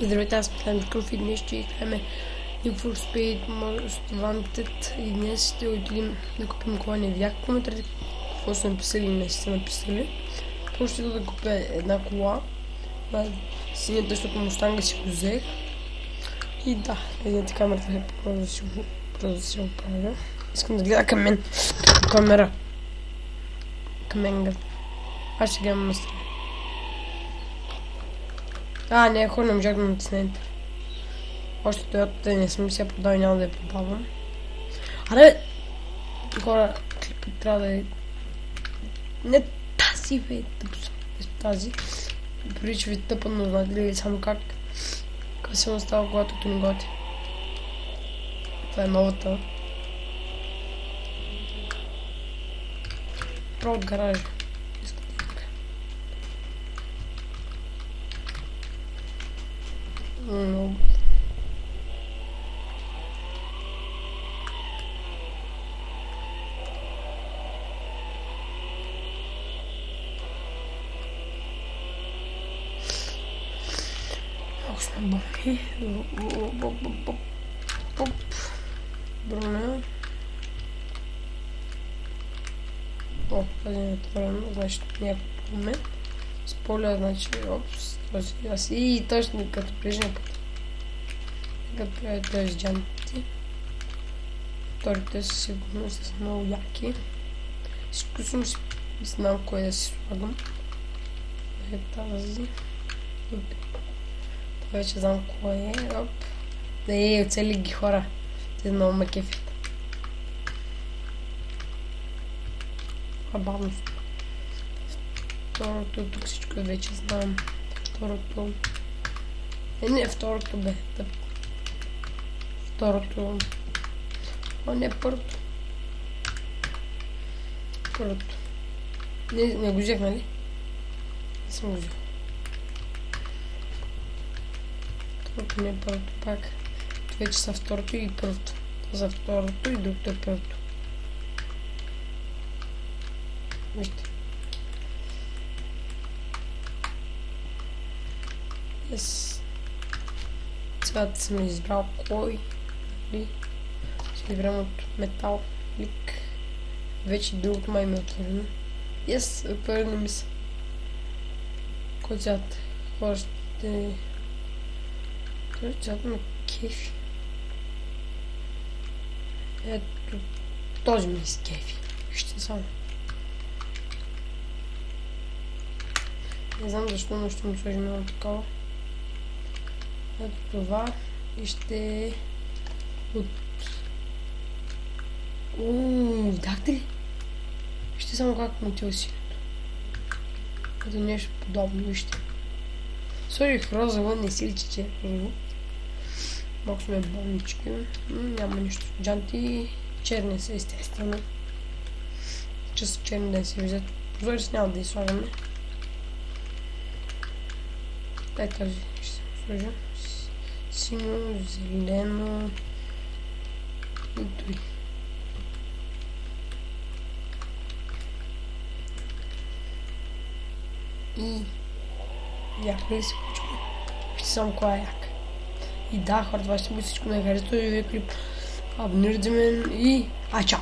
Здравейте, аз съм Микроф и днес ще играем Need for Speed Most Wanted и днес ще отидем да купим кола. Не видях коментарите какво са написали и не са написали. Просто ще да купя една кола. Синята, защото Мустанга си го взех. И да, едната камерата е просто да си го правя. Искам да гледа към мен. Камера. Към мен. Аз ще гледам мастера. Не, хора, не можах да натиснете. Още Toyota не съм си я продал и няма да я продавам. Аре, хора, клипът трябва да е... Не тази, бе, тази. Прилича ви тъпа, но знаете ли само как късно става, когато то не готи. Това е новата. Право от гаража. No. Ako sме бомби. Броня. Тази не е отворена, значи някакъв момент. Споля, значи, опс, този аз и точно като предишния път. Като правя тези джанти. Вторите са сигурно с много яки. Изкусвам си, знам кое да си слагам. Е тази. Това вече знам кое е. Оп. Оцели ги хора. Те много ме кефят. Бавно. Второто, тук всичко вече знам. Второто... Не, второто бе. Второто... не, първото. Първото. Не го взех, нали? Не съм го взел. Второто не е първото пак. Това вече са второто и първото. Това са второто и другото е първото. Вижте. Цвят съм избрал кой. Ще изберем от метал. Лик. Вече другото май ми е отворено. Отворено ми са. Кой цвят? Хора ще... Този цвят ме кефи. Ето, този ми е кефи. Вижте само. Не знам защо, но ще му сложим едно такова. Ето това и ще е от... Видяхте ли? Вижте само как му отива синето. Ето нещо подобно, вижте. Сложих розово, не си личи, че е розово. Малко сме болнички. Няма нищо. Джанти черни са, естествено. Че са черни да се виждат. Прозорец няма да изслагаме. Дай тази ще се сложа. Синьо, зелено и той. И яко ли се получва? Вижте само коя е яка. И да, хората, това ще бъде всичко на харесва този видеоклип. Абонирайте мен и чао!